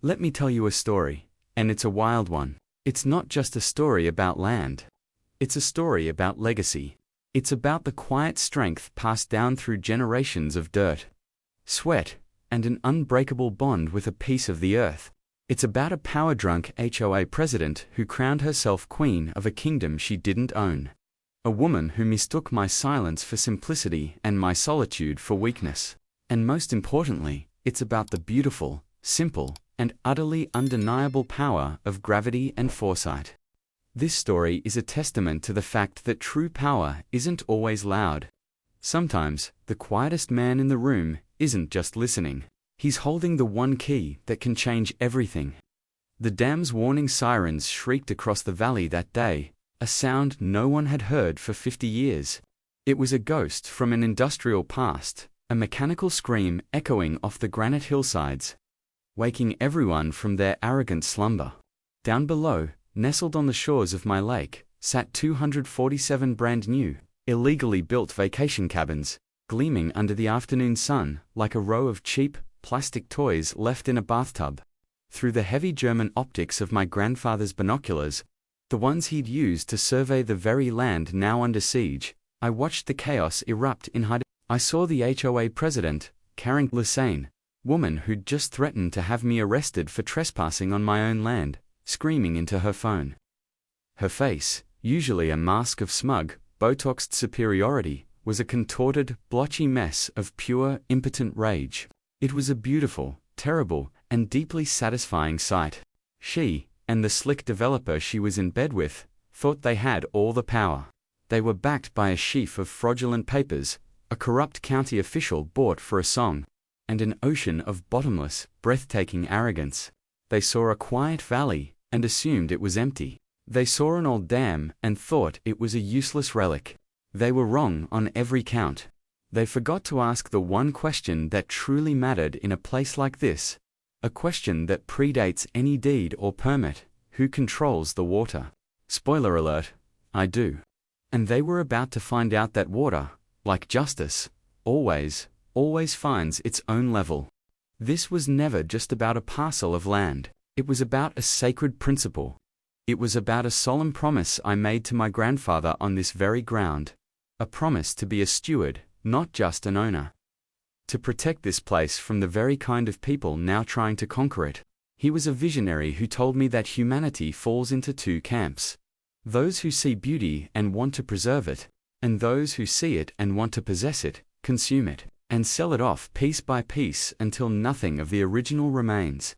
Let me tell you a story, and it's a wild one. It's not just a story about land. It's a story about legacy. It's about the quiet strength passed down through generations of dirt, sweat, and an unbreakable bond with a piece of the earth. It's about a power-drunk HOA president who crowned herself queen of a kingdom she didn't own. A woman who mistook my silence for simplicity and my solitude for weakness. And most importantly, it's about the beautiful, simple, and utterly undeniable power of gravity and foresight. This story is a testament to the fact that true power isn't always loud. Sometimes, the quietest man in the room isn't just listening. He's holding the one key that can change everything. The dam's warning sirens shrieked across the valley that day, a sound no one had heard for 50 years. It was a ghost from an industrial past, a mechanical scream echoing off the granite hillsides, waking everyone from their arrogant slumber. Down below, nestled on the shores of my lake, sat 247 brand new, illegally built vacation cabins, gleaming under the afternoon sun like a row of cheap, plastic toys left in a bathtub. Through the heavy German optics of my grandfather's binoculars, the ones he'd used to survey the very land now under siege, I watched the chaos erupt in hiding. I saw the HOA president, Karen Lesane, woman who'd just threatened to have me arrested for trespassing on my own land, screaming into her phone. Her face, usually a mask of smug, Botoxed superiority, was a contorted, blotchy mess of pure, impotent rage. It was a beautiful, terrible, and deeply satisfying sight. She, and the slick developer she was in bed with, thought they had all the power. They were backed by a sheaf of fraudulent papers, a corrupt county official bought for a song, and an ocean of bottomless, breathtaking arrogance. They saw a quiet valley, and assumed it was empty. They saw an old dam, and thought it was a useless relic. They were wrong on every count. They forgot to ask the one question that truly mattered in a place like this, a question that predates any deed or permit: who controls the water? Spoiler alert, I do. And they were about to find out that water, like justice, always finds its own level. This was never just about a parcel of land. It was about a sacred principle. It was about a solemn promise I made to my grandfather on this very ground. A promise to be a steward, not just an owner. To protect this place from the very kind of people now trying to conquer it. He was a visionary who told me that humanity falls into two camps: those who see beauty and want to preserve it, and those who see it and want to possess it, consume it, and sell it off piece by piece until nothing of the original remains.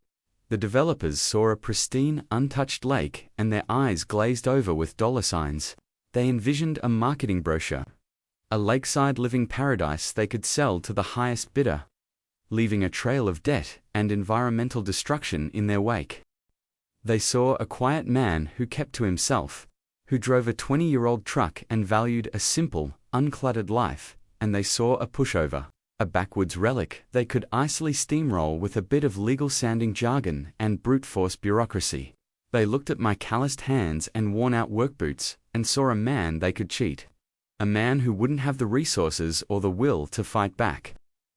The developers saw a pristine, untouched lake and their eyes glazed over with dollar signs. They envisioned a marketing brochure, a lakeside living paradise they could sell to the highest bidder, leaving a trail of debt and environmental destruction in their wake. They saw a quiet man who kept to himself, who drove a 20-year-old truck and valued a simple, uncluttered life, and they saw a pushover, a backwoods relic they could icily steamroll with a bit of legal-sounding jargon and brute-force bureaucracy. They looked at my calloused hands and worn-out work boots, and saw a man they could cheat. A man who wouldn't have the resources or the will to fight back.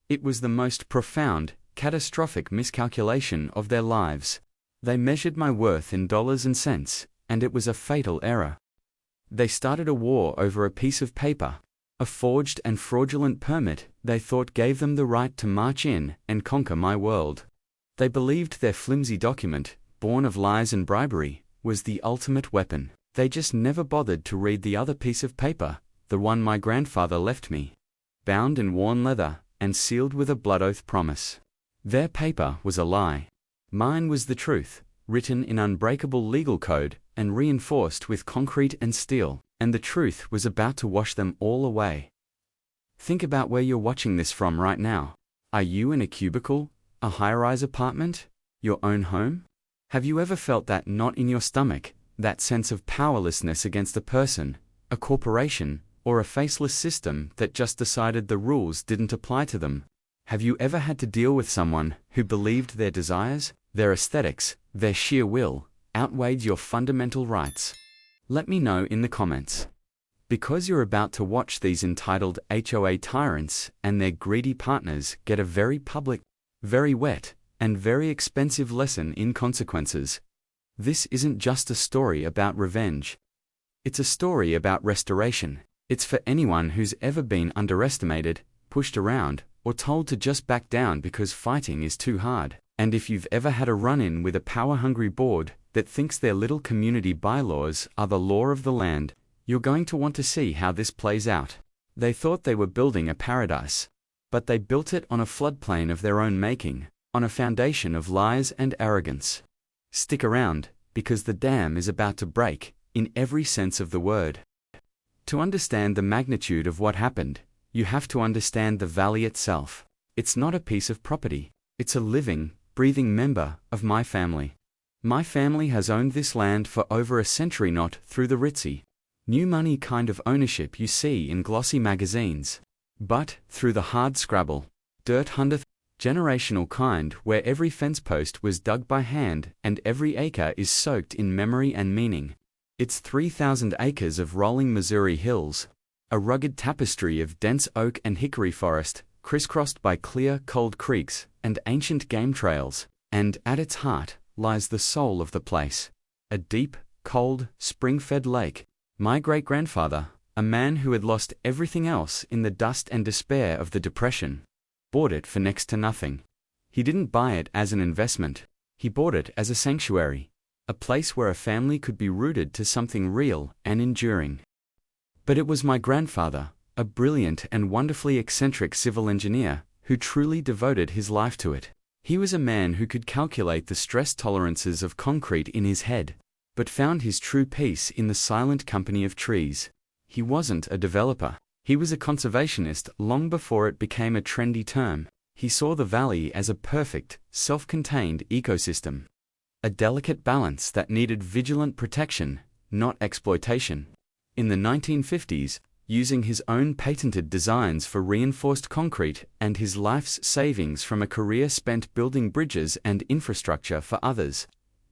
It was the most profound, catastrophic miscalculation of their lives. They measured my worth in dollars and cents, and it was a fatal error. They started a war over a piece of paper, a forged and fraudulent permit they thought gave them the right to march in and conquer my world. They believed their flimsy document, born of lies and bribery, was the ultimate weapon. They just never bothered to read the other piece of paper, the one my grandfather left me, bound in worn leather and sealed with a blood oath promise. Their paper was a lie. Mine was the truth, written in unbreakable legal code and reinforced with concrete and steel, and the truth was about to wash them all away. Think about where you're watching this from right now. Are you in a cubicle, a high-rise apartment, your own home? Have you ever felt that knot in your stomach, that sense of powerlessness against a person, a corporation, or a faceless system that just decided the rules didn't apply to them? Have you ever had to deal with someone who believed their desires, their aesthetics, their sheer will, outweighed your fundamental rights? Let me know in the comments. Because you're about to watch these entitled HOA tyrants and their greedy partners get a very public, very wet, and very expensive lesson in consequences. This isn't just a story about revenge. It's a story about restoration. It's for anyone who's ever been underestimated, pushed around, or told to just back down because fighting is too hard. And if you've ever had a run-in with a power-hungry board that thinks their little community bylaws are the law of the land, you're going to want to see how this plays out. They thought they were building a paradise, but they built it on a floodplain of their own making, on a foundation of lies and arrogance. Stick around, because the dam is about to break, in every sense of the word. To understand the magnitude of what happened, you have to understand the valley itself. It's not a piece of property. It's a living, breathing member of my family. My family has owned this land for over a century, not through the ritzy, new money kind of ownership you see in glossy magazines, but through the hard scrabble, dirt hunter, generational kind where every fence post was dug by hand and every acre is soaked in memory and meaning. It's 3,000 acres of rolling Missouri hills, a rugged tapestry of dense oak and hickory forest, crisscrossed by clear, cold creeks and ancient game trails, and at its heart lies the soul of the place, a deep, cold, spring-fed lake. My great-grandfather, a man who had lost everything else in the dust and despair of the Depression, bought it for next to nothing. He didn't buy it as an investment. He bought it as a sanctuary, a place where a family could be rooted to something real and enduring. But it was my grandfather, a brilliant and wonderfully eccentric civil engineer, who truly devoted his life to it. He was a man who could calculate the stress tolerances of concrete in his head, but found his true peace in the silent company of trees. He wasn't a developer. He was a conservationist long before it became a trendy term. He saw the valley as a perfect, self-contained ecosystem, a delicate balance that needed vigilant protection, not exploitation. In the 1950s, using his own patented designs for reinforced concrete and his life's savings from a career spent building bridges and infrastructure for others,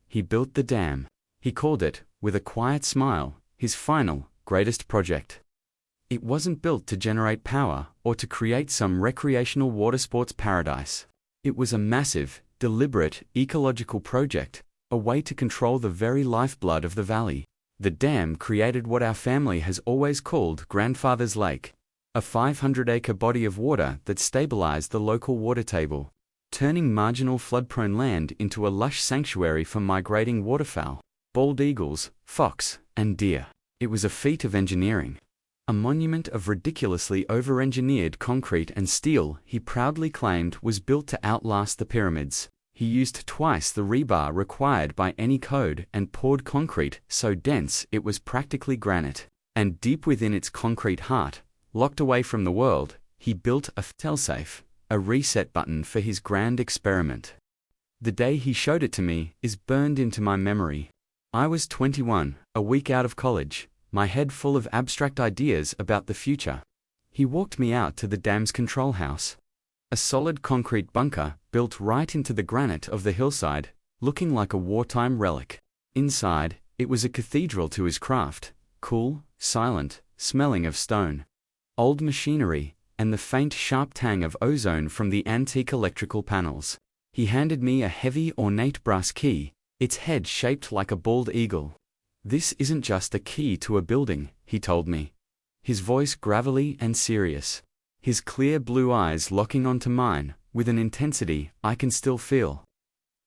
he built the dam. He called it, with a quiet smile, his final, greatest project. It wasn't built to generate power or to create some recreational water sports paradise. It was a massive, deliberate, ecological project, a way to control the very lifeblood of the valley. The dam created what our family has always called Grandfather's Lake, a 500-acre body of water that stabilized the local water table, turning marginal flood-prone land into a lush sanctuary for migrating waterfowl, bald eagles, fox, and deer. It was a feat of engineering, a monument of ridiculously over-engineered concrete and steel he proudly claimed was built to outlast the pyramids. He used twice the rebar required by any code and poured concrete so dense it was practically granite. And deep within its concrete heart, locked away from the world, he built a failsafe, a reset button for his grand experiment. The day he showed it to me is burned into my memory. I was 21, a week out of college, my head full of abstract ideas about the future. He walked me out to the dam's control house, a solid concrete bunker built right into the granite of the hillside, looking like a wartime relic. Inside, it was a cathedral to his craft, cool, silent, smelling of stone, old machinery, and the faint sharp tang of ozone from the antique electrical panels. He handed me a heavy ornate brass key, its head shaped like a bald eagle. "This isn't just a key to a building," he told me, his voice gravelly and serious, his clear blue eyes locking onto mine with an intensity I can still feel.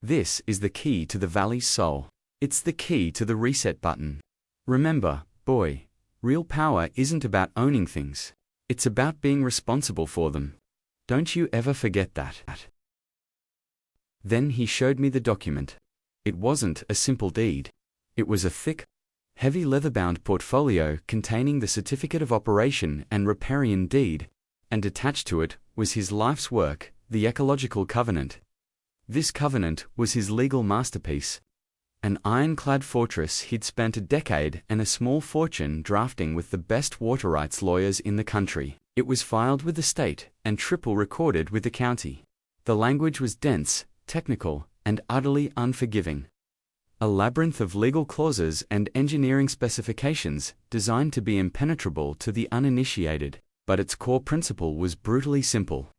"This is the key to the valley's soul. It's the key to the reset button. Remember, boy, real power isn't about owning things. It's about being responsible for them. Don't you ever forget that." Then he showed me the document. It wasn't a simple deed. It was a thick, heavy leather-bound portfolio containing the certificate of operation and riparian deed, and attached to it was his life's work, the Ecological Covenant. This covenant was his legal masterpiece, an ironclad fortress he'd spent a decade and a small fortune drafting with the best water rights lawyers in the country. It was filed with the state and triple recorded with the county. The language was dense, technical, and utterly unforgiving. A labyrinth of legal clauses and engineering specifications designed to be impenetrable to the uninitiated, but its core principle was brutally simple.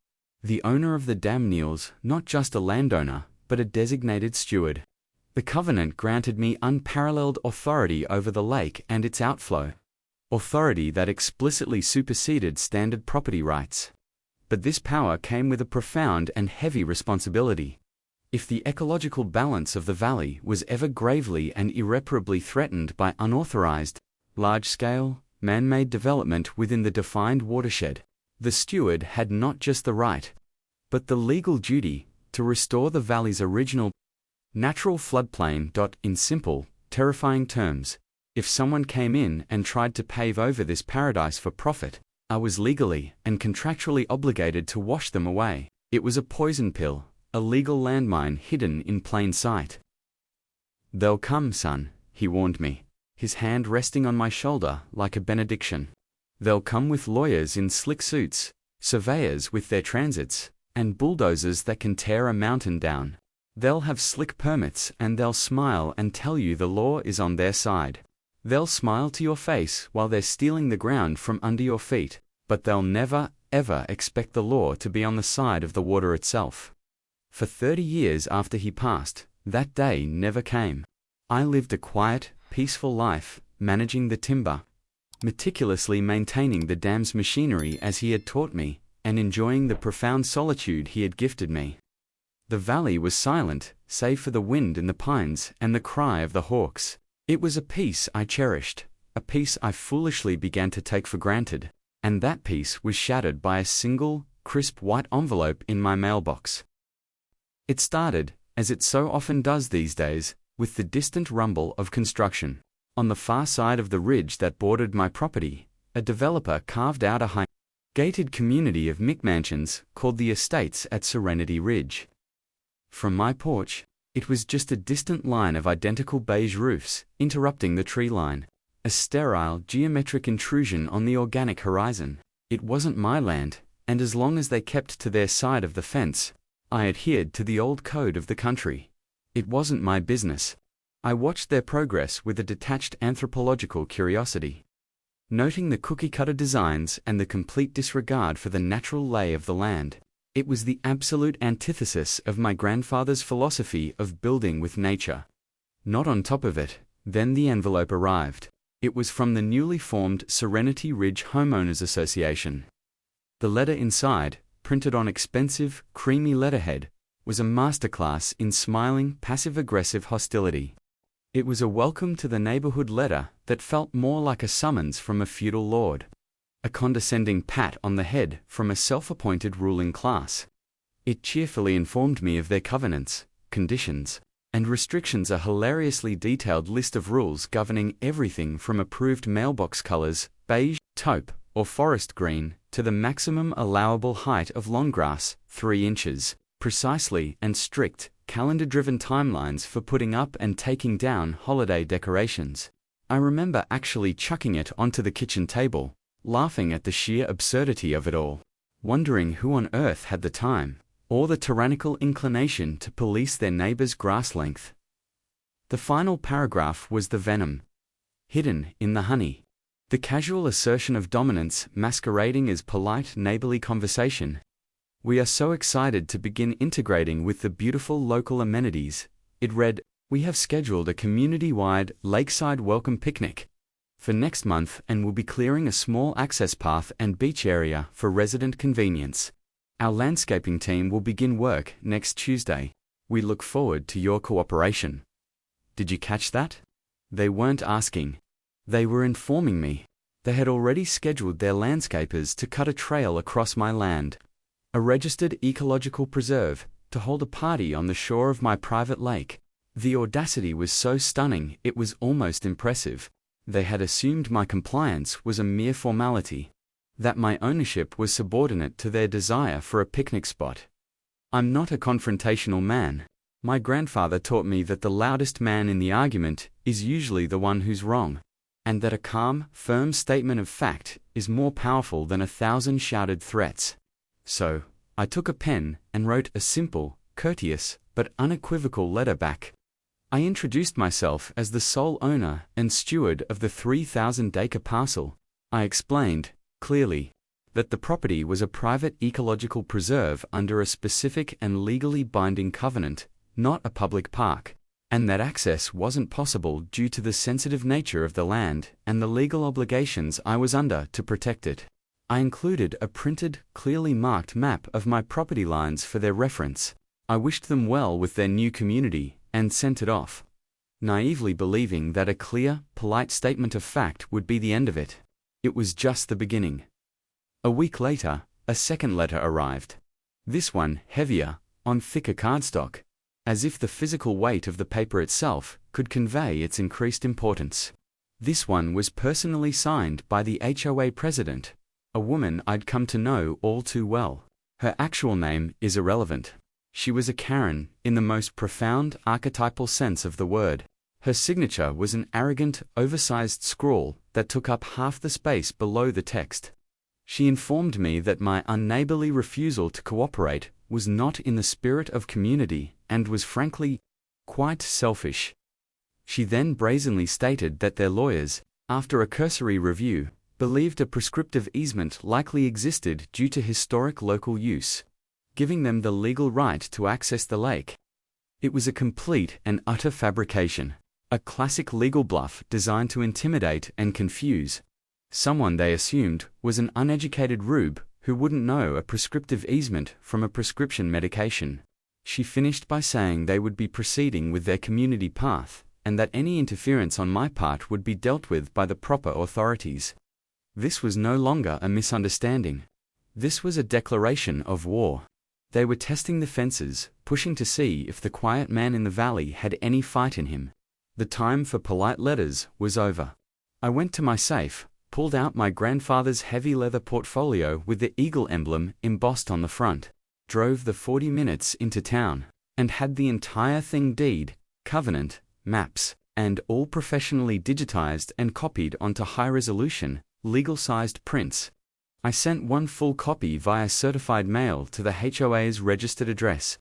The owner of the dam kneels, not just a landowner, but a designated steward. The covenant granted me unparalleled authority over the lake and its outflow, authority that explicitly superseded standard property rights. But this power came with a profound and heavy responsibility. If the ecological balance of the valley was ever gravely and irreparably threatened by unauthorized, large-scale, man-made development within the defined watershed, the steward had not just the right, but the legal duty, to restore the valley's original natural floodplain. In simple, terrifying terms, if someone came in and tried to pave over this paradise for profit, I was legally and contractually obligated to wash them away. It was a poison pill, a legal landmine hidden in plain sight. "They'll come, son," he warned me, his hand resting on my shoulder like a benediction. "They'll come with lawyers in slick suits, surveyors with their transits, and bulldozers that can tear a mountain down. They'll have slick permits and they'll smile and tell you the law is on their side. They'll smile to your face while they're stealing the ground from under your feet, but they'll never, ever expect the law to be on the side of the water itself." For 30 years after he passed, that day never came. I lived a quiet, peaceful life, managing the timber, meticulously maintaining the dam's machinery as he had taught me, and enjoying the profound solitude he had gifted me. The valley was silent, save for the wind in the pines and the cry of the hawks. It was a peace I cherished, a peace I foolishly began to take for granted, and that peace was shattered by a single, crisp white envelope in my mailbox. It started, as it so often does these days, with the distant rumble of construction. On the far side of the ridge that bordered my property, a developer carved out a high, gated community of McMansions called the Estates at Serenity Ridge. From my porch, it was just a distant line of identical beige roofs, interrupting the tree line, a sterile geometric intrusion on the organic horizon. It wasn't my land, and as long as they kept to their side of the fence, I adhered to the old code of the country. It wasn't my business. I watched their progress with a detached anthropological curiosity, noting the cookie-cutter designs and the complete disregard for the natural lay of the land. It was the absolute antithesis of my grandfather's philosophy of building with nature. Not on top of it, then the envelope arrived. It was from the newly formed Serenity Ridge Homeowners Association. The letter inside, printed on expensive, creamy letterhead, was a masterclass in smiling, passive-aggressive hostility. It was a welcome to the neighborhood letter that felt more like a summons from a feudal lord, a condescending pat on the head from a self-appointed ruling class. It cheerfully informed me of their covenants, conditions, and restrictions, a hilariously detailed list of rules governing everything from approved mailbox colors, beige, taupe, or forest green, to the maximum allowable height of lawn grass, 3 inches, precisely and strict, calendar-driven timelines for putting up and taking down holiday decorations. I remember actually chucking it onto the kitchen table, laughing at the sheer absurdity of it all, wondering who on earth had the time, or the tyrannical inclination to police their neighbor's grass length. The final paragraph was the venom, hidden in the honey. The casual assertion of dominance masquerading as polite neighborly conversation. "We are so excited to begin integrating with the beautiful local amenities," it read. "We have scheduled a community-wide lakeside welcome picnic for next month and will be clearing a small access path and beach area for resident convenience. Our landscaping team will begin work next Tuesday. We look forward to your cooperation." Did you catch that? They weren't asking. They were informing me. They had already scheduled their landscapers to cut a trail across my land, a registered ecological preserve, to hold a party on the shore of my private lake. The audacity was so stunning it was almost impressive. They had assumed my compliance was a mere formality, that my ownership was subordinate to their desire for a picnic spot. I'm not a confrontational man. My grandfather taught me that the loudest man in the argument is usually the one who's wrong, and that a calm, firm statement of fact is more powerful than 1,000 shouted threats. So, I took a pen and wrote a simple, courteous, but unequivocal letter back. I introduced myself as the sole owner and steward of the 3,000-acre parcel. I explained, clearly, that the property was a private ecological preserve under a specific and legally binding covenant, not a public park, and that access wasn't possible due to the sensitive nature of the land and the legal obligations I was under to protect it. I included a printed, clearly marked map of my property lines for their reference. I wished them well with their new community and sent it off, naively believing that a clear, polite statement of fact would be the end of it. It was just the beginning. A week later, a second letter arrived. This one heavier, on thicker cardstock, as if the physical weight of the paper itself could convey its increased importance. This one was personally signed by the HOA president, a woman I'd come to know all too well. Her actual name is irrelevant. She was a Karen in the most profound archetypal sense of the word. Her signature was an arrogant, oversized scrawl that took up half the space below the text. She informed me that my unneighborly refusal to cooperate was not in the spirit of community and was frankly quite selfish. She then brazenly stated that their lawyers, after a cursory review, believed a prescriptive easement likely existed due to historic local use, giving them the legal right to access the lake. It was a complete and utter fabrication, a classic legal bluff designed to intimidate and confuse. Someone they assumed was an uneducated rube who wouldn't know a prescriptive easement from a prescription medication. She finished by saying they would be proceeding with their community path, and that any interference on my part would be dealt with by the proper authorities. This was no longer a misunderstanding. This was a declaration of war. They were testing the fences, pushing to see if the quiet man in the valley had any fight in him. The time for polite letters was over. I went to my safe, pulled out my grandfather's heavy leather portfolio with the eagle emblem embossed on the front, drove the 40 minutes into town, and had the entire thing deed, covenant, maps, and all professionally digitized and copied onto high-resolution, legal-sized prints. I sent one full copy via certified mail to the HOA's registered address,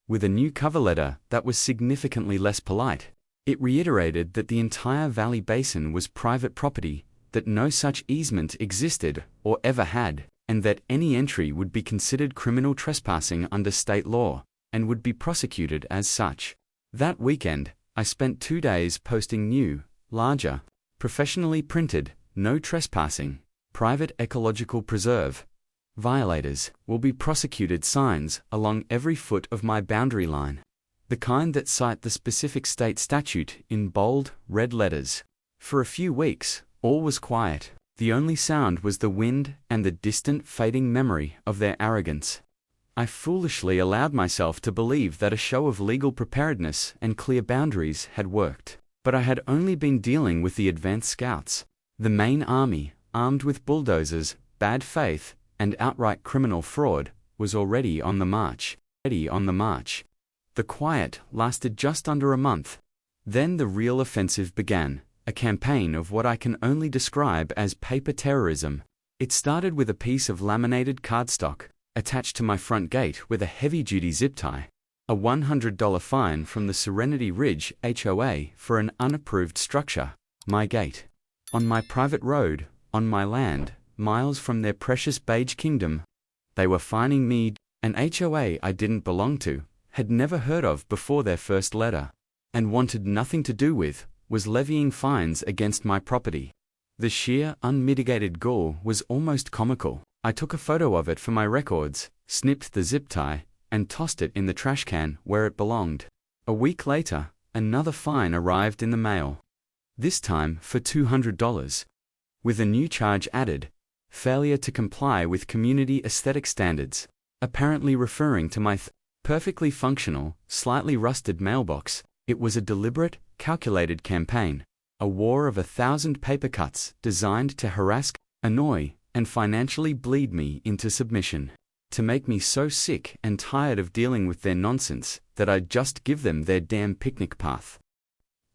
with a new cover letter that was significantly less polite. It reiterated that the entire valley basin was private property, that no such easement existed or ever had, and that any entry would be considered criminal trespassing under state law, and would be prosecuted as such. That weekend, I spent 2 days posting new, larger, professionally printed, no trespassing, private ecological preserve. Violators will be prosecuted signs along every foot of my boundary line. The kind that cite the specific state statute in bold, red letters. For a few weeks, all was quiet. The only sound was the wind and the distant fading memory of their arrogance. I foolishly allowed myself to believe that a show of legal preparedness and clear boundaries had worked. But I had only been dealing with the advance scouts. The main army, armed with bulldozers, bad faith, and outright criminal fraud, was already on the march. The quiet lasted just under a month. Then the real offensive began, a campaign of what I can only describe as paper terrorism. It started with a piece of laminated cardstock, attached to my front gate with a heavy-duty zip tie, a $100 fine from the Serenity Ridge HOA for an unapproved structure, my gate, on my private road, on my land, miles from their precious beige kingdom. They were fining me, an HOA I didn't belong to, had never heard of before their first letter, and wanted nothing to do with, was levying fines against my property. The sheer, unmitigated gall was almost comical. I took a photo of it for my records, snipped the zip tie, and tossed it in the trash can where it belonged. A week later, another fine arrived in the mail. This time for $200. With a new charge added, failure to comply with community aesthetic standards, apparently referring to my perfectly functional, slightly rusted mailbox. It was a deliberate, calculated campaign, a war of 1,000 paper cuts designed to harass, annoy, and financially bleed me into submission, to make me so sick and tired of dealing with their nonsense that I'd just give them their damn picnic path.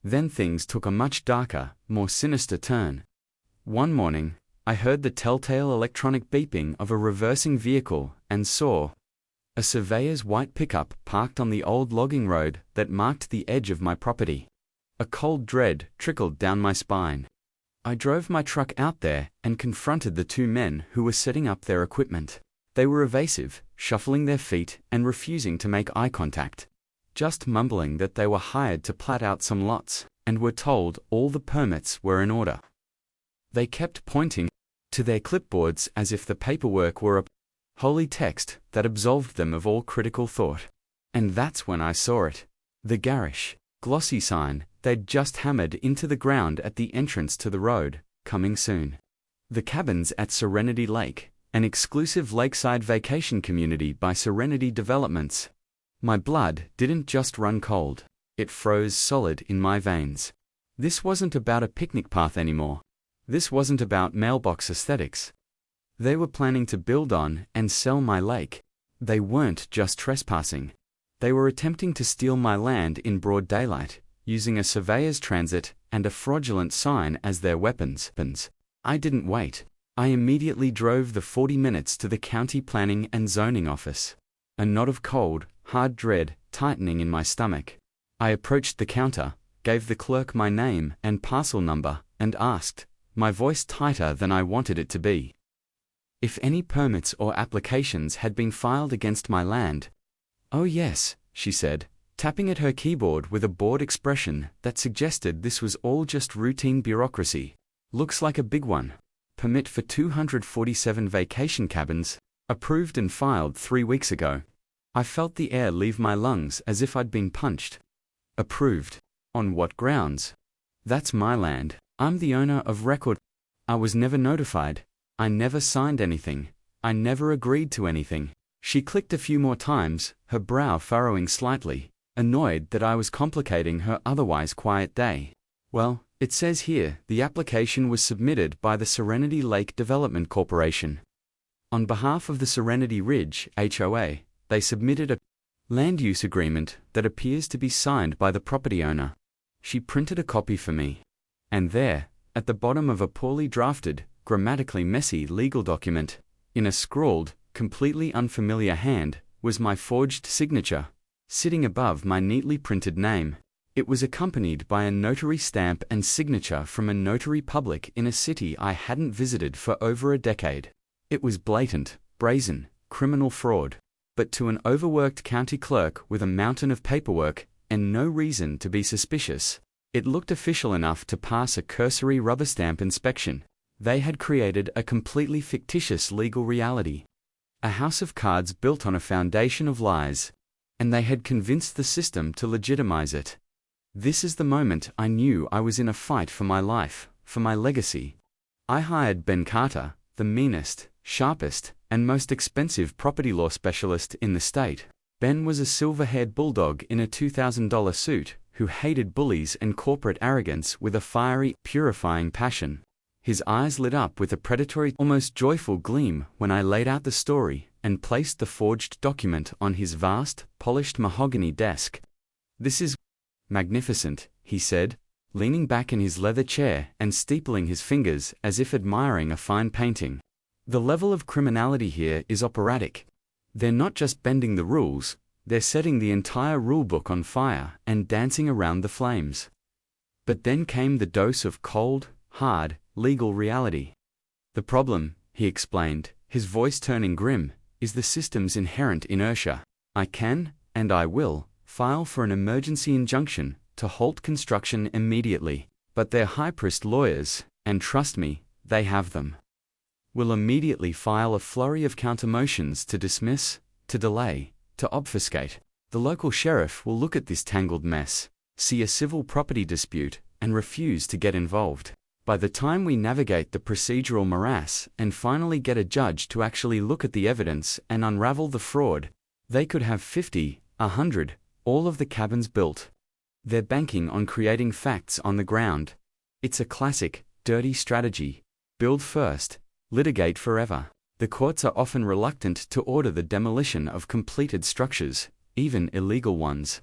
Then things took a much darker, more sinister turn. One morning, I heard the telltale electronic beeping of a reversing vehicle and saw a surveyor's white pickup parked on the old logging road that marked the edge of my property. A cold dread trickled down my spine. I drove my truck out there and confronted the 2 men who were setting up their equipment. They were evasive, shuffling their feet and refusing to make eye contact. just mumbling that they were hired to plat out some lots, and were told all the permits were in order. They kept pointing to their clipboards as if the paperwork were a holy text that absolved them of all critical thought. And that's when I saw it. The garish, glossy sign they'd just hammered into the ground at the entrance to the road, coming soon. The cabins at Serenity Lake, an exclusive lakeside vacation community by Serenity Developments. My blood didn't just run cold, it froze solid in my veins. This wasn't about a picnic path anymore. This wasn't about mailbox aesthetics. They were planning to build on and sell my lake. They weren't just trespassing. They were attempting to steal my land in broad daylight, using a surveyor's transit and a fraudulent sign as their weapons. I didn't wait. I immediately drove the 40 minutes to the county planning and zoning office. A knot of cold, hard dread tightening in my stomach. I approached the counter, gave the clerk my name and parcel number, and asked, my voice tighter than I wanted it to be, if any permits or applications had been filed against my land. Oh yes, she said, tapping at her keyboard with a bored expression that suggested this was all just routine bureaucracy. Looks like a big one. Permit for 247 vacation cabins, approved and filed 3 weeks ago. I felt the air leave my lungs as if I'd been punched. Approved. On what grounds? That's my land. I'm the owner of record. I was never notified. I never signed anything. I never agreed to anything. She clicked a few more times, her brow furrowing slightly, annoyed that I was complicating her otherwise quiet day. Well, it says here the application was submitted by the Serenity Lake Development Corporation. On behalf of the Serenity Ridge HOA, they submitted a land use agreement that appears to be signed by the property owner. She printed a copy for me. And there, at the bottom of a poorly drafted, grammatically messy legal document, in a scrawled, completely unfamiliar hand, was my forged signature, sitting above my neatly printed name. It was accompanied by a notary stamp and signature from a notary public in a city I hadn't visited for over a decade. It was blatant, brazen, criminal fraud. But to an overworked county clerk with a mountain of paperwork and no reason to be suspicious, it looked official enough to pass a cursory rubber stamp inspection. They had created a completely fictitious legal reality. A house of cards built on a foundation of lies. And they had convinced the system to legitimize it. This is the moment I knew I was in a fight for my life, for my legacy. I hired Ben Carter, the meanest, sharpest, and most expensive property law specialist in the state. Ben was a silver-haired bulldog in a $2,000 suit, who hated bullies and corporate arrogance with a fiery, purifying passion. His eyes lit up with a predatory, almost joyful gleam when I laid out the story and placed the forged document on his vast, polished mahogany desk. This is magnificent, he said, leaning back in his leather chair and steepling his fingers as if admiring a fine painting. The level of criminality here is operatic. They're not just bending the rules, they're setting the entire rulebook on fire and dancing around the flames. But then came the dose of cold, hard, legal reality. The problem, he explained, his voice turning grim, is the system's inherent inertia. I can, and I will, file for an emergency injunction to halt construction immediately, but their high-priced lawyers, and trust me, they have them, will immediately file a flurry of counter-motions to dismiss, to delay, to obfuscate. The local sheriff will look at this tangled mess, see a civil property dispute, and refuse to get involved. By the time we navigate the procedural morass and finally get a judge to actually look at the evidence and unravel the fraud, they could have 50, 100, all of the cabins built. They're banking on creating facts on the ground. It's a classic, dirty strategy. Build first, litigate forever. The courts are often reluctant to order the demolition of completed structures, even illegal ones.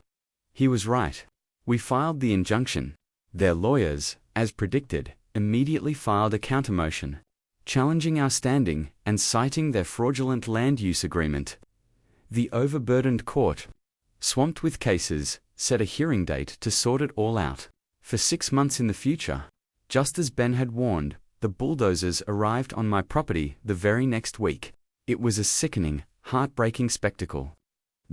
He was right. We filed the injunction. Their lawyers, as predicted, immediately filed a countermotion, challenging our standing and citing their fraudulent land use agreement. The overburdened court, swamped with cases, set a hearing date to sort it all out. For 6 months in the future, just as Ben had warned, the bulldozers arrived on my property the very next week. It was a sickening, heartbreaking spectacle.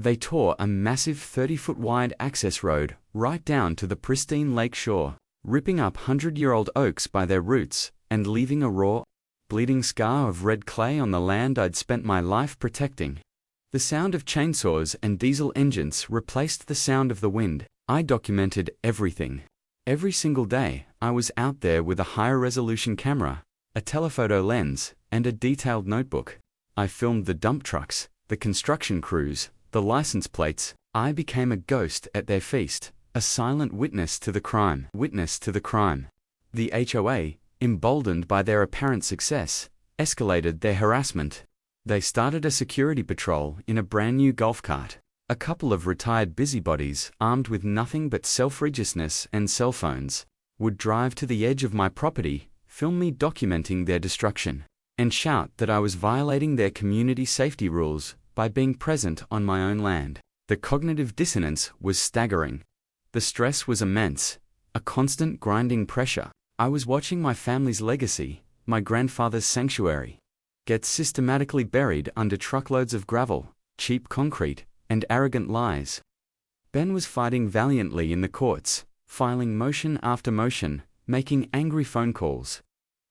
They tore a massive 30-foot wide access road right down to the pristine lake shore, ripping up 100-year-old oaks by their roots and leaving a raw, bleeding scar of red clay on the land I'd spent my life protecting. The sound of chainsaws and diesel engines replaced the sound of the wind. I documented everything. Every single day, I was out there with a higher resolution camera, a telephoto lens, and a detailed notebook. I filmed the dump trucks, the construction crews, the license plates. I became a ghost at their feast, a silent witness to the crime. The HOA, emboldened by their apparent success, escalated their harassment. They started a security patrol in a brand new golf cart. A couple of retired busybodies, armed with nothing but self-righteousness and cell phones, would drive to the edge of my property, film me documenting their destruction, and shout that I was violating their community safety rules by being present on my own land. The cognitive dissonance was staggering. The stress was immense, a constant grinding pressure. I was watching my family's legacy, my grandfather's sanctuary, get systematically buried under truckloads of gravel, cheap concrete, and arrogant lies. Ben was fighting valiantly in the courts, filing motion after motion, making angry phone calls.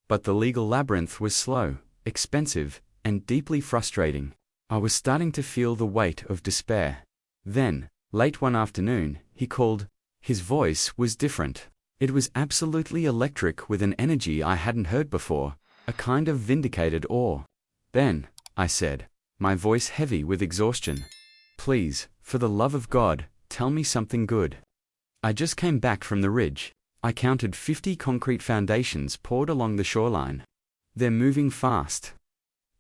But the legal labyrinth was slow, expensive, and deeply frustrating. I was starting to feel the weight of despair. Then, late one afternoon, he called. His voice was different. It was absolutely electric, with an energy I hadn't heard before, a kind of vindicated awe. "Ben," I said, my voice heavy with exhaustion. "Please, for the love of God, tell me something good. I just came back from the ridge. I counted 50 concrete foundations poured along the shoreline. They're moving fast."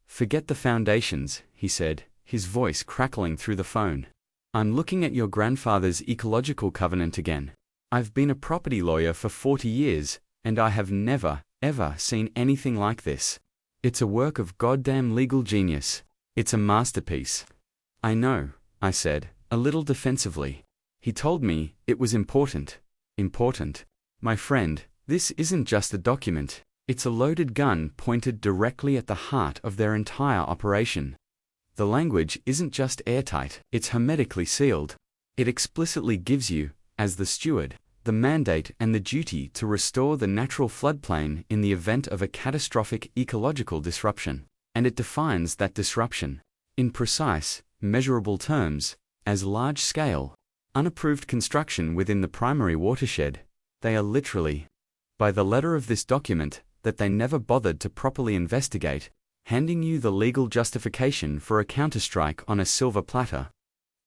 "Forget the foundations," he said, his voice crackling through the phone. "I'm looking at your grandfather's Ecological Covenant again. I've been a property lawyer for 40 years, and I have never, ever seen anything like this. It's a work of goddamn legal genius. It's a masterpiece." "I know," I said, a little defensively. He told me it was important. Important. My friend, this isn't just a document. It's a loaded gun pointed directly at the heart of their entire operation. The language isn't just airtight, it's hermetically sealed. It explicitly gives you, as the steward, the mandate and the duty to restore the natural floodplain in the event of a catastrophic ecological disruption. And it defines that disruption, in precise, measurable terms, as large-scale, unapproved construction within the primary watershed. They are literally, by the letter of this document, that they never bothered to properly investigate, handing you the legal justification for a counterstrike on a silver platter.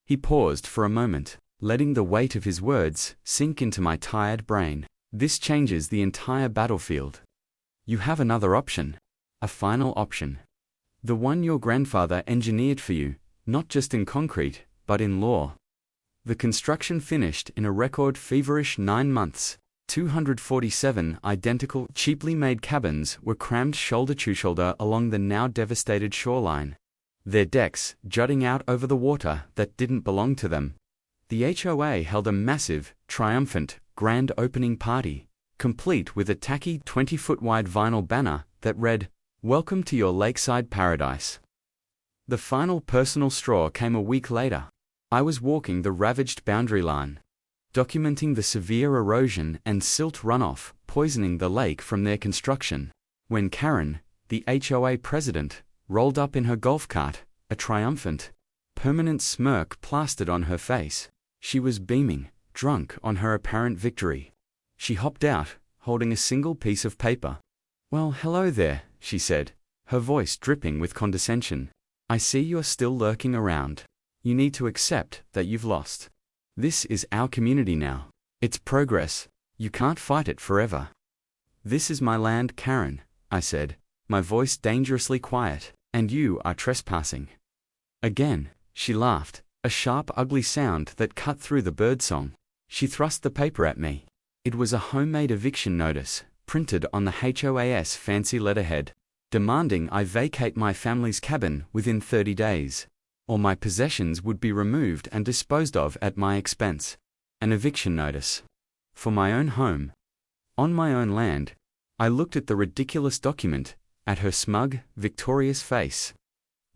He paused for a moment, letting the weight of his words sink into my tired brain. "This changes the entire battlefield. You have another option. A final option. The one your grandfather engineered for you, not just in concrete, but in law." The construction finished in a record feverish 9 months. 247 identical, cheaply made cabins were crammed shoulder to shoulder along the now devastated shoreline, their decks jutting out over the water that didn't belong to them. The HOA held a massive, triumphant, grand opening party, complete with a tacky 20-foot-wide vinyl banner that read, "Welcome to your lakeside paradise." The final personal straw came a week later. I was walking the ravaged boundary line, documenting the severe erosion and silt runoff poisoning the lake from their construction, when Karen, the HOA president, rolled up in her golf cart, a triumphant, permanent smirk plastered on her face. She was beaming, drunk on her apparent victory. She hopped out, holding a single piece of paper. "Well, hello there," she said, her voice dripping with condescension. "I see you're still lurking around. You need to accept that you've lost. This is our community now. It's progress. You can't fight it forever." "This is my land, Karen," I said, my voice dangerously quiet, "and you are trespassing." Again, she laughed, a sharp, ugly sound that cut through the birdsong. She thrust the paper at me. It was a homemade eviction notice, printed on the HOA's fancy letterhead, demanding I vacate my family's cabin within 30 days. Or my possessions would be removed and disposed of at my expense. An eviction notice. For my own home. On my own land. I looked at the ridiculous document, at her smug, victorious face.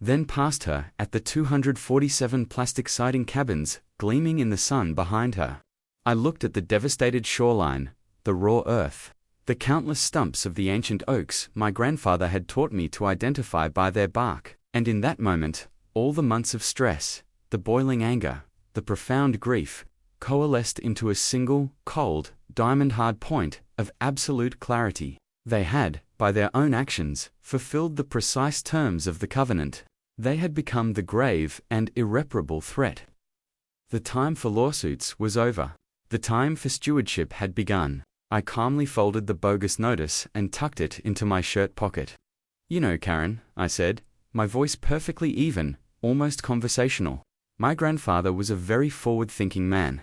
then past her at the 247 plastic siding cabins gleaming in the sun behind her. I looked at the devastated shoreline, the raw earth, the countless stumps of the ancient oaks my grandfather had taught me to identify by their bark, and in that moment, all the months of stress, the boiling anger, the profound grief, coalesced into a single, cold, diamond-hard point of absolute clarity. They had, by their own actions, fulfilled the precise terms of the covenant. They had become the grave and irreparable threat. The time for lawsuits was over. The time for stewardship had begun. I calmly folded the bogus notice and tucked it into my shirt pocket. "You know, Karen," I said, my voice perfectly even, almost conversational. My grandfather was a very forward-thinking man.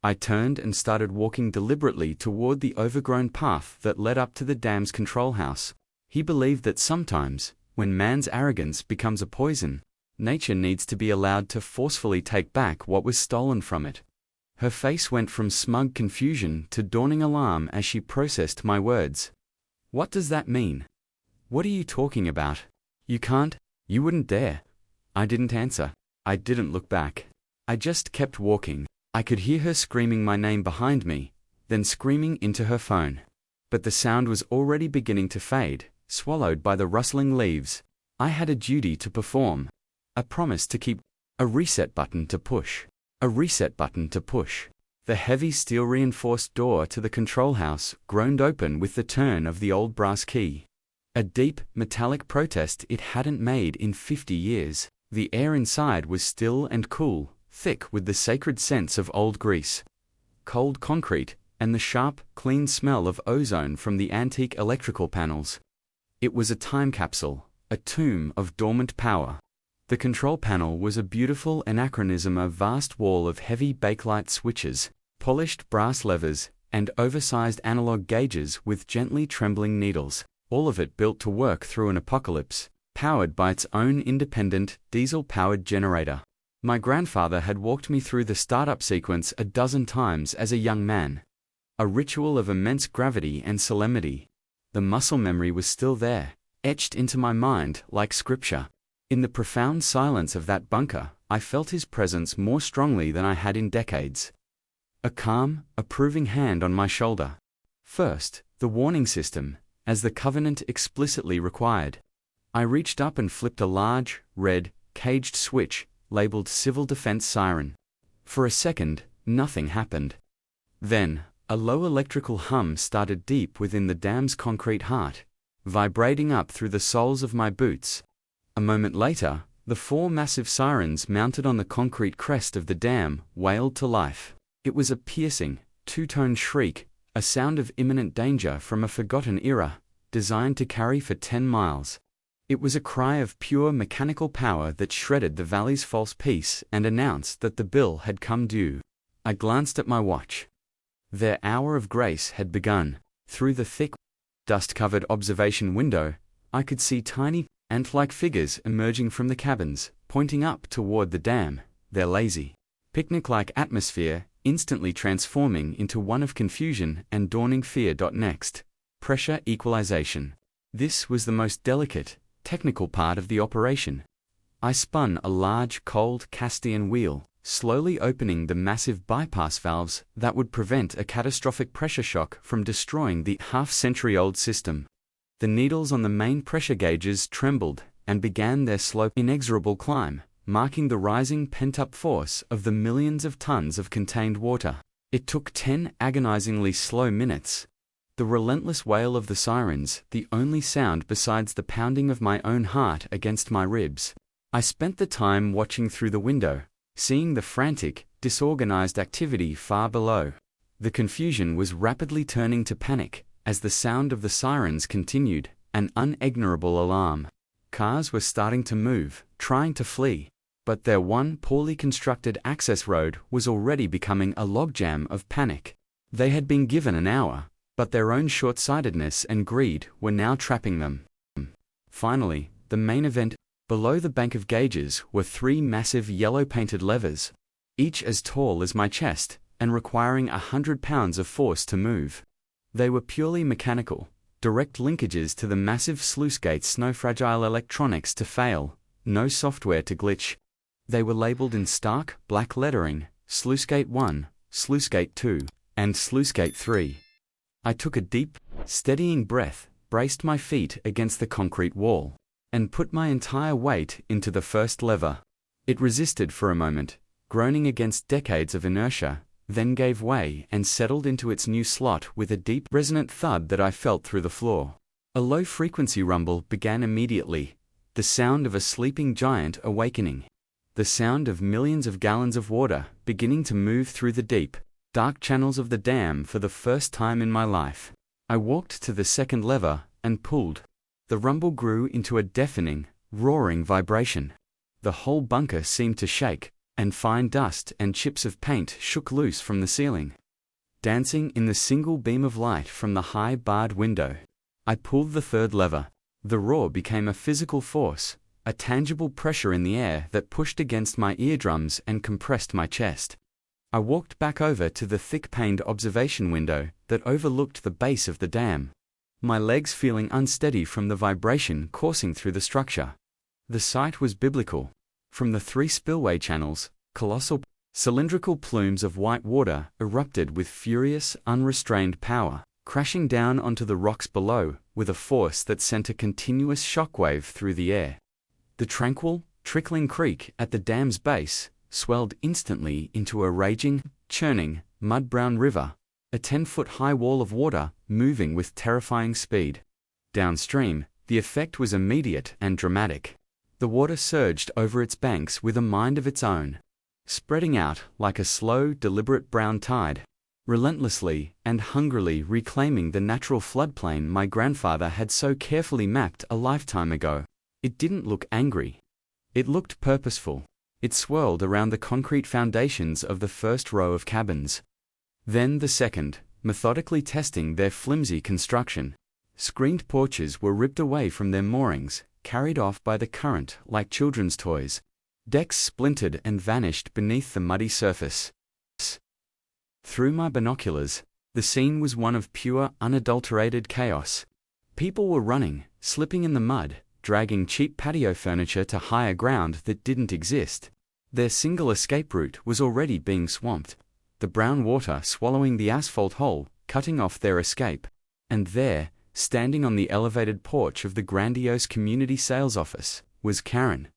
I turned and started walking deliberately toward the overgrown path that led up to the dam's control house. He believed that sometimes, when man's arrogance becomes a poison, nature needs to be allowed to forcefully take back what was stolen from it. Her face went from smug confusion to dawning alarm as she processed my words. "What does that mean? What are you talking about? You can't, you wouldn't dare." I didn't answer. I didn't look back. I just kept walking. I could hear her screaming my name behind me, then screaming into her phone. But the sound was already beginning to fade, swallowed by the rustling leaves. I had a duty to perform. A promise to keep. A reset button to push. A reset button to push. The heavy steel-reinforced door to the control house groaned open with the turn of the old brass key. A deep, metallic protest it hadn't made in 50 years. The air inside was still and cool, thick with the sacred scents of old grease, cold concrete, and the sharp, clean smell of ozone from the antique electrical panels. It was a time capsule, a tomb of dormant power. The control panel was a beautiful anachronism, a vast wall of heavy bakelite switches, polished brass levers, and oversized analog gauges with gently trembling needles, all of it built to work through an apocalypse, powered by its own independent, diesel-powered generator. My grandfather had walked me through the startup sequence a dozen times as a young man. A ritual of immense gravity and solemnity. The muscle memory was still there, etched into my mind like scripture. In the profound silence of that bunker, I felt his presence more strongly than I had in decades. A calm, approving hand on my shoulder. First, the warning system, as the covenant explicitly required. I reached up and flipped a large, red, caged switch, labeled Civil Defense Siren. For a second, nothing happened. Then, a low electrical hum started deep within the dam's concrete heart, vibrating up through the soles of my boots. A moment later, the 4 massive sirens mounted on the concrete crest of the dam wailed to life. It was a piercing, 2-tone shriek, a sound of imminent danger from a forgotten era, designed to carry for 10 miles. It was a cry of pure mechanical power that shredded the valley's false peace and announced that the bill had come due. I glanced at my watch. Their hour of grace had begun. Through the thick, dust-covered observation window, I could see tiny, ant-like figures emerging from the cabins, pointing up toward the dam, their lazy, picnic-like atmosphere instantly transforming into one of confusion and dawning fear. Next, pressure equalization. This was the most delicate, technical part of the operation. I spun a large, cold Castian wheel, slowly opening the massive bypass valves that would prevent a catastrophic pressure shock from destroying the half-century-old system. The needles on the main pressure gauges trembled and began their slow, inexorable climb, marking the rising pent-up force of the millions of tons of contained water. It took 10 agonizingly slow minutes. The relentless wail of the sirens, the only sound besides the pounding of my own heart against my ribs. I spent the time watching through the window, seeing the frantic, disorganized activity far below. The confusion was rapidly turning to panic as the sound of the sirens continued, an unignorable alarm. Cars were starting to move, trying to flee, but their one poorly constructed access road was already becoming a logjam of panic. They had been given an hour, but their own short-sightedness and greed were now trapping them. Finally, the main event. Below the bank of gauges were 3 massive yellow-painted levers, each as tall as my chest, and requiring 100 pounds of force to move. They were purely mechanical, direct linkages to the massive sluice gates, no fragile electronics to fail, no software to glitch. They were labeled in stark, black lettering, Sluicegate 1, Sluicegate 2, and Sluicegate 3. I took a deep, steadying breath, braced my feet against the concrete wall, and put my entire weight into the first lever. It resisted for a moment, groaning against decades of inertia, then gave way and settled into its new slot with a deep, resonant thud that I felt through the floor. A low-frequency rumble began immediately, the sound of a sleeping giant awakening. The sound of millions of gallons of water beginning to move through the deep, dark channels of the dam for the first time in my life. I walked to the second lever and pulled. The rumble grew into a deafening, roaring vibration. The whole bunker seemed to shake, and fine dust and chips of paint shook loose from the ceiling, dancing in the single beam of light from the high barred window. I pulled the third lever. The roar became a physical force, a tangible pressure in the air that pushed against my eardrums and compressed my chest. I walked back over to the thick-paned observation window that overlooked the base of the dam, my legs feeling unsteady from the vibration coursing through the structure. The sight was biblical. From the 3 spillway channels, colossal, cylindrical plumes of white water erupted with furious, unrestrained power, crashing down onto the rocks below with a force that sent a continuous shockwave through the air. The tranquil, trickling creek at the dam's base swelled instantly into a raging, churning, mud-brown river, a 10-foot-high wall of water moving with terrifying speed. Downstream, the effect was immediate and dramatic. The water surged over its banks with a mind of its own, spreading out like a slow, deliberate brown tide, relentlessly and hungrily reclaiming the natural floodplain my grandfather had so carefully mapped a lifetime ago. It didn't look angry. It looked purposeful. It swirled around the concrete foundations of the first row of cabins. Then the second, methodically testing their flimsy construction. Screened porches were ripped away from their moorings, carried off by the current like children's toys. Decks splintered and vanished beneath the muddy surface. Through my binoculars, the scene was one of pure, unadulterated chaos. People were running, slipping in the mud, dragging cheap patio furniture to higher ground that didn't exist. Their single escape route was already being swamped, the brown water swallowing the asphalt hole, cutting off their escape. And there, standing on the elevated porch of the grandiose community sales office, was Karen.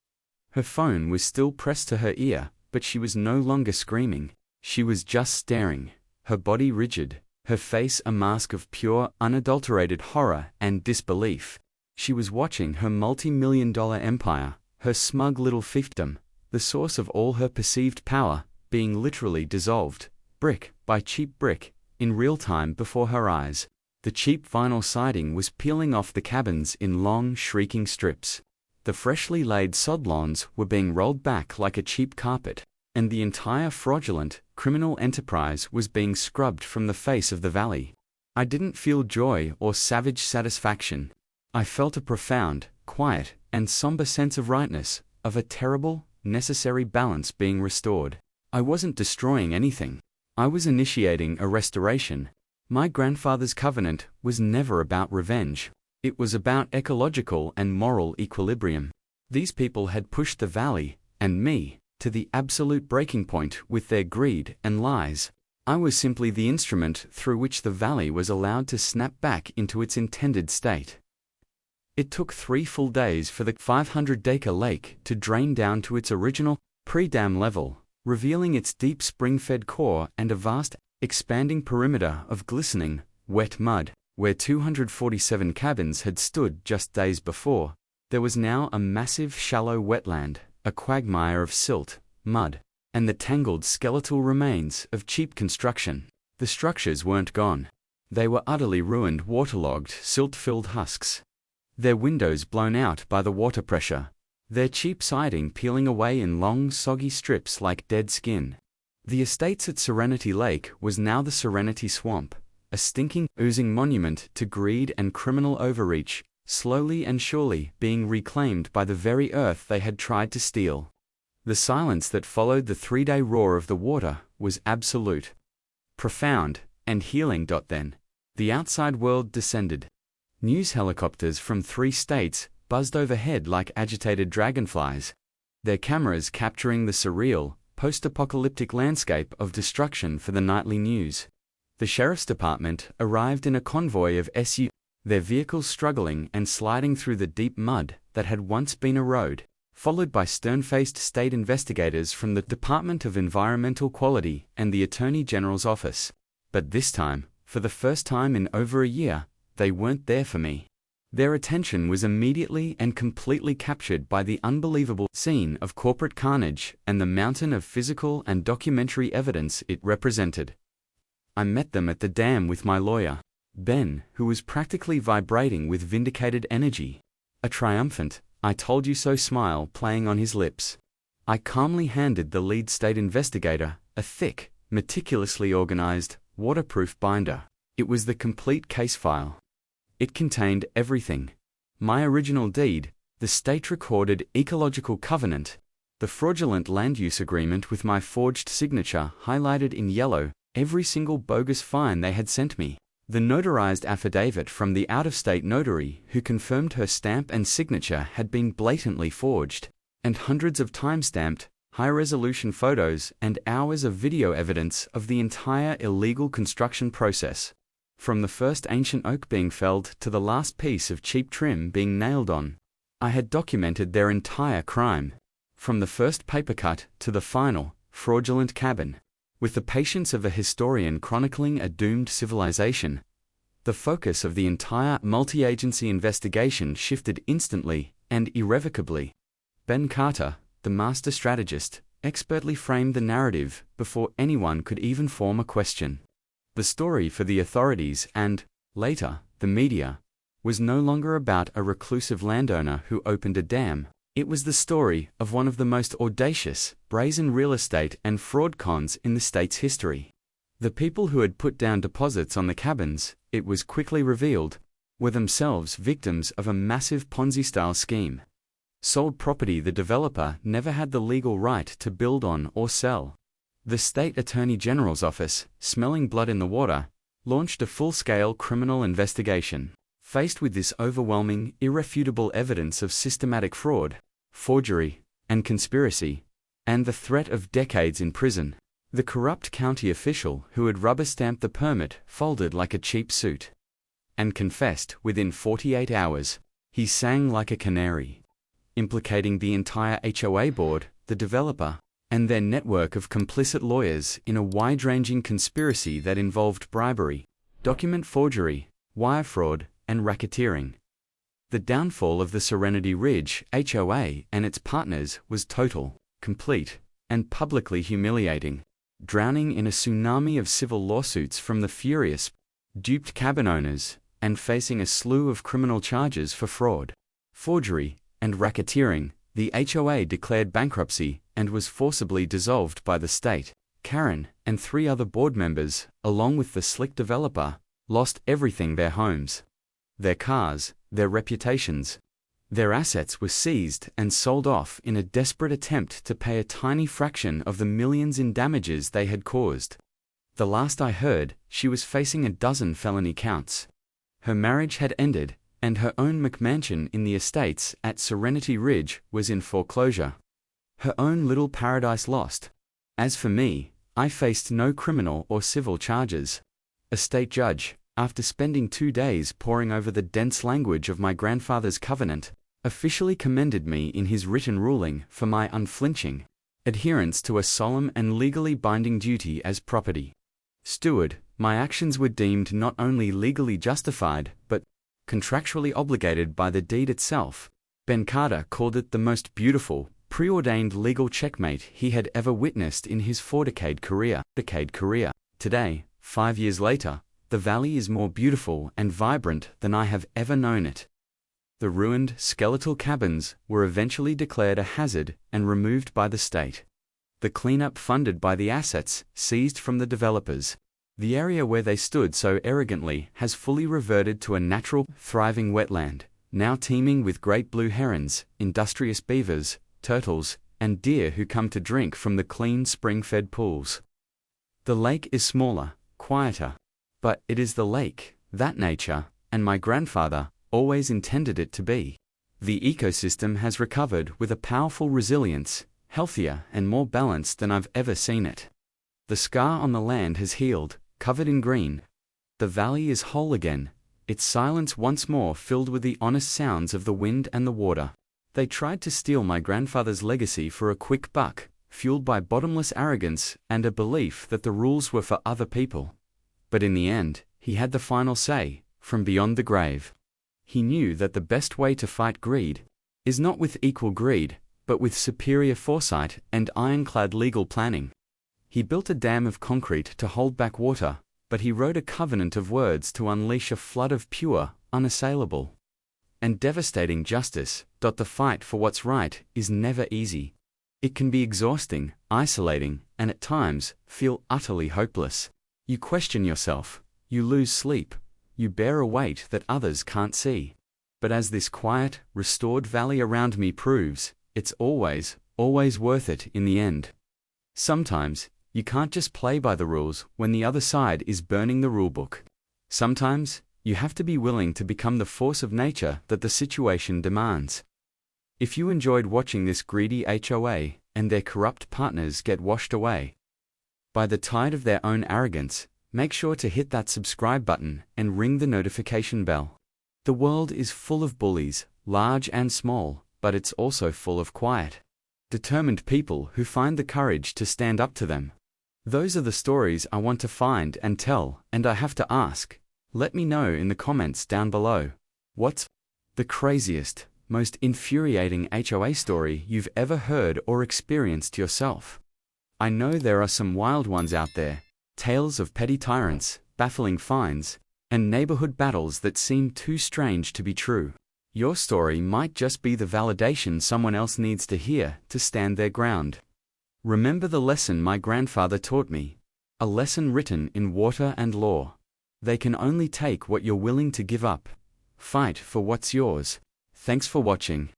Her phone was still pressed to her ear, but she was no longer screaming. She was just staring, her body rigid, her face a mask of pure, unadulterated horror and disbelief. She was watching her multi-million-dollar empire, her smug little fiefdom, the source of all her perceived power, being literally dissolved, brick by cheap brick, in real time before her eyes. The cheap vinyl siding was peeling off the cabins in long, shrieking strips. The freshly laid sod lawns were being rolled back like a cheap carpet, and the entire fraudulent, criminal enterprise was being scrubbed from the face of the valley. I didn't feel joy or savage satisfaction. I felt a profound, quiet, and somber sense of rightness, of a terrible, necessary balance being restored. I wasn't destroying anything. I was initiating a restoration. My grandfather's covenant was never about revenge. It was about ecological and moral equilibrium. These people had pushed the valley, and me, to the absolute breaking point with their greed and lies. I was simply the instrument through which the valley was allowed to snap back into its intended state. It took 3 full days for the 500-acre lake to drain down to its original, pre-dam level, revealing its deep spring-fed core and a vast, expanding perimeter of glistening, wet mud. Where 247 cabins had stood just days before, there was now a massive shallow wetland, a quagmire of silt, mud, and the tangled skeletal remains of cheap construction. The structures weren't gone. They were utterly ruined, waterlogged, silt-filled husks. Their windows blown out by the water pressure, their cheap siding peeling away in long, soggy strips like dead skin. The estates at Serenity Lake was now the Serenity Swamp, a stinking, oozing monument to greed and criminal overreach, slowly and surely being reclaimed by the very earth they had tried to steal. The silence that followed the 3-day roar of the water was absolute, profound, and healing. Then, the outside world descended. News helicopters from 3 states, buzzed overhead like agitated dragonflies, their cameras capturing the surreal, post-apocalyptic landscape of destruction for the nightly news. The sheriff's department arrived in a convoy of SUVs, their vehicles struggling and sliding through the deep mud that had once been a road, followed by stern-faced state investigators from the Department of Environmental Quality and the Attorney General's office. But this time, for the first time in over a year, they weren't there for me. Their attention was immediately and completely captured by the unbelievable scene of corporate carnage and the mountain of physical and documentary evidence it represented. I met them at the dam with my lawyer, Ben, who was practically vibrating with vindicated energy, a triumphant, "I told you so" smile playing on his lips. I calmly handed the lead state investigator a thick, meticulously organized, waterproof binder. It was the complete case file. It contained everything: my original deed, the state-recorded Ecological Covenant, the fraudulent land use agreement with my forged signature highlighted in yellow, every single bogus fine they had sent me, the notarized affidavit from the out-of-state notary who confirmed her stamp and signature had been blatantly forged, and hundreds of time-stamped, high-resolution photos and hours of video evidence of the entire illegal construction process. From the first ancient oak being felled to the last piece of cheap trim being nailed on, I had documented their entire crime. From the first paper cut to the final, fraudulent cabin. With the patience of a historian chronicling a doomed civilization, the focus of the entire multi-agency investigation shifted instantly and irrevocably. Ben Carter, the master strategist, expertly framed the narrative before anyone could even form a question. The story for the authorities and, later, the media, was no longer about a reclusive landowner who opened a dam. It was the story of one of the most audacious, brazen real estate and fraud cons in the state's history. The people who had put down deposits on the cabins, it was quickly revealed, were themselves victims of a massive Ponzi-style scheme. Sold property the developer never had the legal right to build on or sell. The state attorney general's office, smelling blood in the water, launched a full-scale criminal investigation. Faced with this overwhelming, irrefutable evidence of systematic fraud, forgery, and conspiracy, and the threat of decades in prison, the corrupt county official who had rubber-stamped the permit folded like a cheap suit and confessed within 48 hours. He sang like a canary, implicating the entire HOA board, the developer, and their network of complicit lawyers in a wide-ranging conspiracy that involved bribery, document forgery, wire fraud, and racketeering. The downfall of the Serenity Ridge HOA and its partners was total, complete, and publicly humiliating, drowning in a tsunami of civil lawsuits from the furious, duped cabin owners, and facing a slew of criminal charges for fraud, forgery, and racketeering. The HOA declared bankruptcy and was forcibly dissolved by the state. Karen and 3 other board members, along with the slick developer, lost everything: their homes, their cars, their reputations. Their assets were seized and sold off in a desperate attempt to pay a tiny fraction of the millions in damages they had caused. The last I heard, she was facing a dozen felony counts. Her marriage had ended, and her own McMansion in the estates at Serenity Ridge was in foreclosure. Her own little paradise lost. As for me, I faced no criminal or civil charges. A state judge, after spending 2 days poring over the dense language of my grandfather's covenant, officially commended me in his written ruling for my unflinching adherence to a solemn and legally binding duty as property steward. My actions were deemed not only legally justified, but contractually obligated by the deed itself. Ben Carter called it the most beautiful, preordained legal checkmate he had ever witnessed in his 4-decade career. Today, 5 years later, the valley is more beautiful and vibrant than I have ever known it. The ruined, skeletal cabins were eventually declared a hazard and removed by the state. The cleanup funded by the assets seized from the developers. The area where they stood so arrogantly has fully reverted to a natural, thriving wetland, now teeming with great blue herons, industrious beavers, turtles, and deer who come to drink from the clean spring-fed pools. The lake is smaller, quieter, but it is the lake that nature, and my grandfather, always intended it to be. The ecosystem has recovered with a powerful resilience, healthier and more balanced than I've ever seen it. The scar on the land has healed, covered in green. The valley is whole again, its silence once more filled with the honest sounds of the wind and the water. They tried to steal my grandfather's legacy for a quick buck, fueled by bottomless arrogance and a belief that the rules were for other people. But in the end, he had the final say, from beyond the grave. He knew that the best way to fight greed is not with equal greed, but with superior foresight and ironclad legal planning. He built a dam of concrete to hold back water, but he wrote a covenant of words to unleash a flood of pure, unassailable, and devastating justice. The fight for what's right is never easy. It can be exhausting, isolating, and at times, feel utterly hopeless. You question yourself, you lose sleep, you bear a weight that others can't see. But as this quiet, restored valley around me proves, it's always worth it in the end. Sometimes, you can't just play by the rules when the other side is burning the rulebook. Sometimes, you have to be willing to become the force of nature that the situation demands. If you enjoyed watching this greedy HOA and their corrupt partners get washed away by the tide of their own arrogance, make sure to hit that subscribe button and ring the notification bell. The world is full of bullies, large and small, but it's also full of quiet, determined people who find the courage to stand up to them. Those are the stories I want to find and tell, and I have to ask. Let me know in the comments down below. What's the craziest, most infuriating HOA story you've ever heard or experienced yourself? I know there are some wild ones out there, tales of petty tyrants, baffling fines, and neighborhood battles that seem too strange to be true. Your story might just be the validation someone else needs to hear to stand their ground. Remember the lesson my grandfather taught me, a lesson written in water and law. They can only take what you're willing to give up. Fight for what's yours. Thanks for watching.